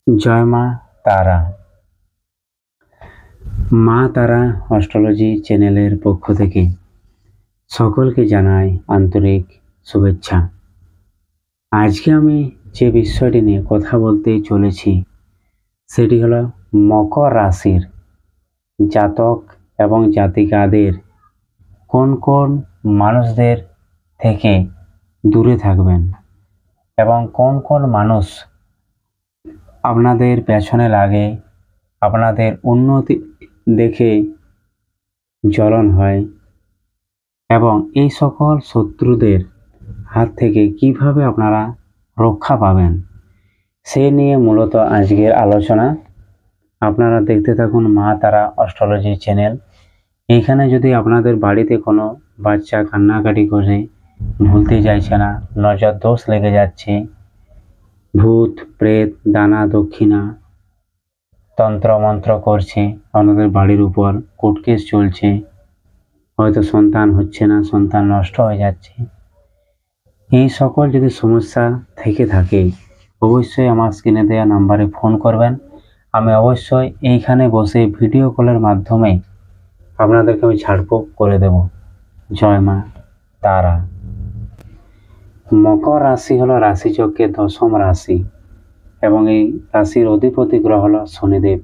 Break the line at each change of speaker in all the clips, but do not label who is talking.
জয় মা তারা। মা তারা অ্যাস্ট্রোলজি চ্যানেলের পক্ষ থেকে সকলকে জানাই আন্তরিক শুভেচ্ছা। আজকে আমি যে বিষয়টি নিয়ে কথা বলতে চলেছি সেটি হলো মকর রাশির জাতক এবং জাতিকাদের কোন কোন মানুষদের থেকে দূরে থাকবেন এবং কোন কোন মানুষ আপনাদের পেছনে লাগে, আপনাদের উন্নতি দেখে জ্বলন হয় এবং এই সকল শত্রুদের হাত থেকে কিভাবে আপনারা রক্ষা পাবেন সে নিয়ে মূলত আজকের আলোচনা। আপনারা দেখতে থাকুন মা তারা অ্যাস্ট্রোলজি চ্যানেল। এইখানে যদি আপনাদের বাড়িতে কোনো বাচ্চা কান্নাকাটি করে ভুলতে চাইছে না, নজর দোষ লেগে যাচ্ছে, ভূত প্রেত দানা দক্ষিণা তন্ত্রমন্ত্র করছে, আপনাদের বাড়ির উপর কোর্ট কেস চলছে, হয়তো সন্তান হচ্ছে না, সন্তান নষ্ট হয়ে যাচ্ছে, এই সকল যদি সমস্যা থেকে থাকে অবশ্যই আমার স্ক্রিনে দেওয়া নাম্বারে ফোন করবেন। আমি অবশ্যই এইখানে বসে ভিডিও কলের মাধ্যমে আপনাদেরকে আমি ছাড়পোক করে দেব। জয় মা তারা। মকর রাশি হলো রাশিচক্রের দশম রাশি এবং এই রাশির অধিপতি গ্রহ হলো শনিদেব।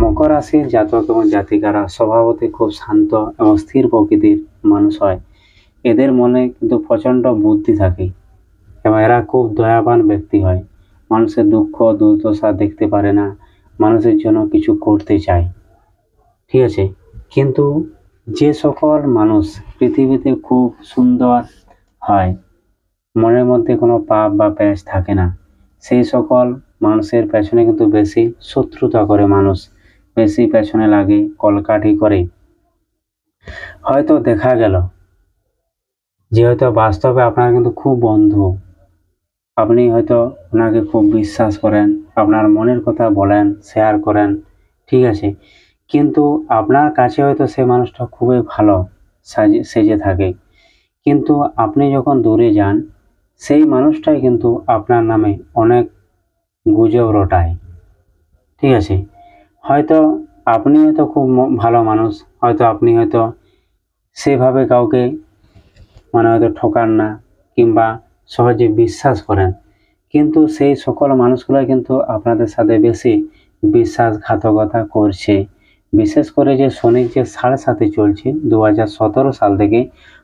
মকর রাশির জাতক এবং জাতিকারা স্বভাবতই খুব শান্ত এবং স্থির প্রকৃতির মানুষ হয়। এদের মনে কিন্তু প্রচণ্ড বুদ্ধি থাকে এবং এরা খুব দয়াবান ব্যক্তি হয়। মানুষের দুঃখ দুর্দশা দেখতে পারে না, মানুষের জন্য কিছু করতে চায়, ঠিক আছে। কিন্তু যে সকল মানুষ পৃথিবীতে খুব সুন্দর হয়, মনের মধ্যে কোনো পাপ বা প্যাঁচ থাকে না, সেই সকল মানুষের পেছনে কিন্তু বেশি শত্রুতা করে মানুষ, বেশি পেছনে লাগে, কলকাঠি করে। হয়তো দেখা গেল যে হয়তো বাস্তবে আপনার কিন্তু খুব বন্ধু, আপনি হয়তো ওনাকে খুব বিশ্বাস করেন, আপনার মনের কথা বলেন, শেয়ার করেন, ঠিক আছে, কিন্তু আপনার কাছে হয়তো সে মানুষটা খুবই ভালো সেজে থাকে, কিন্তু আপনি যখন দূরে যান সেই মানুষটাই কিন্তু আপনার নামে অনেক গুজব রটায়, ঠিক আছে। হয়তো আপনি হয়তো খুব ভালো মানুষ, হয়তো আপনি হয়তো সেভাবে কাউকে হয়তো ঠকান না কিংবা সহজে বিশ্বাস করেন, কিন্তু সেই সকল মানুষগুলো কিন্তু আপনাদের সাথে বেশি বিশ্বাসঘাতকতা করছে। বিশেষ করে যে শনির যে 7.5 চলছে 2017 সাল থেকে,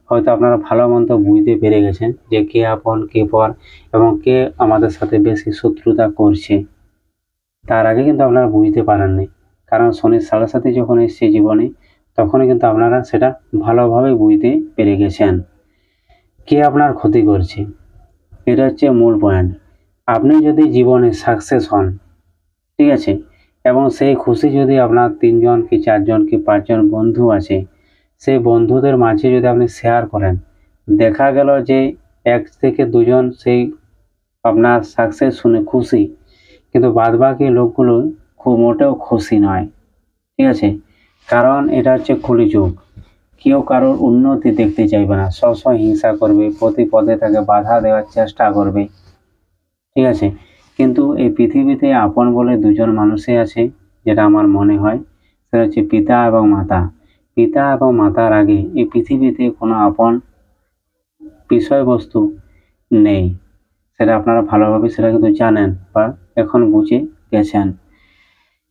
হয়তো আপনারা ভালো মন্দ বুঝতে পেরে গেছেন যে কে আপন কে পর এবং কে আমাদের সাথে বেশি শত্রুতা করছে। তার আগে কিন্তু আপনারা বুঝতে পারেননি, কারণ শনির 7.5 যখন এসছে জীবনে তখনই কিন্তু আপনারা সেটা ভালোভাবে বুঝতে পেরে গেছেন কে আপনার ক্ষতি করছে। এটা হচ্ছে মূল পয়েন্ট। আপনি যদি জীবনে সাকসেস হন, ঠিক আছে, এবং সেই খুশি যদি আপনার 3 জন কি 4 জন কি 5 জন বন্ধু আছে, সেই বন্ধুদের মাঝে যদি আপনি শেয়ার করেন, দেখা গেল যে 1 থেকে 2 জন সেই আপনার সাকসেস শুনে খুশি, কিন্তু বাদবাকি লোকগুলো মোটেও খুশি নয়, ঠিক আছে। কারণ এটা হচ্ছে কলিযুগ, কেউ কারোর উন্নতি দেখতে চাইবে না, সবসময় হিংসা করবে, প্রতি পদে তাকে বাধা দেওয়ার চেষ্টা করবে, ঠিক আছে। কিন্তু এই পৃথিবীতে আপন বলে 2 জন মানুষই আছে, যেটা আমার মনে হয়, সেটা হচ্ছে পিতা এবং মাতা। পিতা এবং মাতার আগে এই পৃথিবীতে কোনো আপন বিষয়বস্তু নেই, সেটা আপনারা ভালোভাবে সেটা কিন্তু জানেন বা এখন বুঝে গেছেন।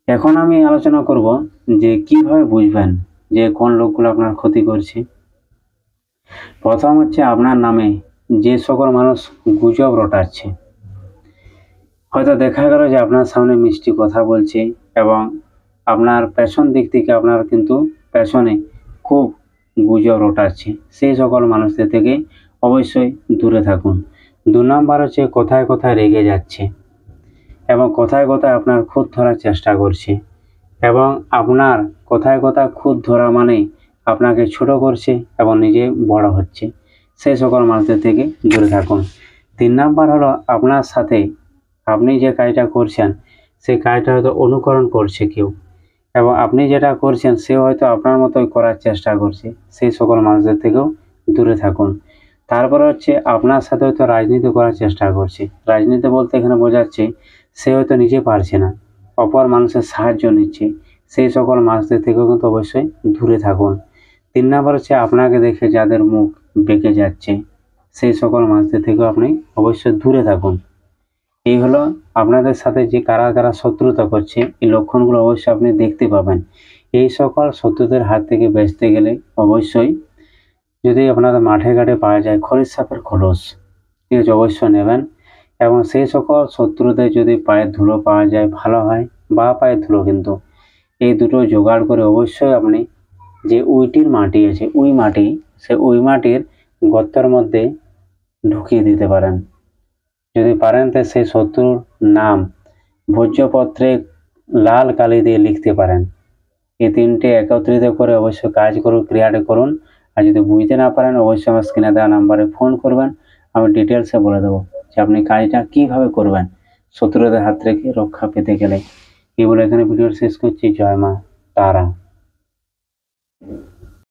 এখন আমি আলোচনা করব যে কিভাবে বুঝবেন যে কোন লোকগুলো আপনার ক্ষতি করছে। প্রথম হচ্ছে আপনার নামে যে সকল মানুষ গুজব রটাচ্ছে। হয়তো দেখা গেল যে আপনার সামনে মিষ্টি কথা বলছে এবং আপনার পেছন দিক থেকে আপনার কিন্তু পেছনে খুব গুজব রটাচ্ছে, সেই সকল মানুষদের থেকে অবশ্যই দূরে থাকুন। 2 নম্বর হচ্ছে কথায় কথায় রেগে যাচ্ছে এবং কথায় কথায় আপনার খুঁত ধরার চেষ্টা করছে এবং আপনার কথায় কথায় খুঁত ধরা মানে আপনাকে ছোট করছে এবং নিজে বড় হচ্ছে, সেই সকল মানুষদের থেকে দূরে থাকুন। 3 নম্বর হলো আপনার সাথে আপনি যে কাজটা করছেন সেই কাজটা হয়তো অনুকরণ করছে কেউ এবং আপনি যেটা করছেন সে হয়তো আপনার মতোই করার চেষ্টা করছে, সেই সকল মানুষদের থেকেও দূরে থাকুন। তারপরে হচ্ছে আপনার সাথে হয়তো রাজনীতি করার চেষ্টা করছে। রাজনীতি বলতে এখানে বোঝাচ্ছে সে হয়তো নিজে পারছে না, অপর মানুষের সাহায্য নিচ্ছে, সেই সকল মানুষদের থেকেও কিন্তু অবশ্যই দূরে থাকুন। 3 নাম্বার হচ্ছে আপনাকে দেখে যাদের মুখ বেঁকে যাচ্ছে, সেই সকল মানুষদের থেকেও আপনি অবশ্যই দূরে থাকুন। এই হলো আপনাদের সাথে যে কারা কারা শত্রুতা করছে, এই লক্ষণগুলো অবশ্যই আপনি দেখতে পাবেন। এই সকল শত্রুদের হাত থেকে বাঁচতে গেলে অবশ্যই যদি আপনাদের মাঠে ঘাটে পাওয়া যায় খরির সাপের খোলস, ঠিক আছে, অবশ্যই নেবেন। এবং সেই সকল শত্রুদের যদি পায়ের ধুলো পাওয়া যায় ভালো হয়, বা পায়ের ধুলো, কিন্তু এই দুটো জোগাড় করে অবশ্যই আপনি যে উইটির মাটি আছে, ওই মাটির গর্তের মধ্যে ঢুকিয়ে দিতে পারেন। যদি পারেন তো সেই শত্রুর নাম ভোজ্যপত্রে লাল কালি দিয়ে লিখতে পারেন। এই 3টে একত্রিত করে অবশ্যই কাজ করুন, ক্রিয়াটা করুন। আর যদি বুঝতে না পারেন অবশ্যই আমার স্ক্রিনে দেওয়া নাম্বারে ফোন করবেন, আমি ডিটেলসে বলে দেবো যে আপনি কাজটা কিভাবে করবেন শত্রুদের হাত থেকে রক্ষা পেতে গেলে। এই বলে এখানে ভিডিও শেষ করছি। জয় মা তারা।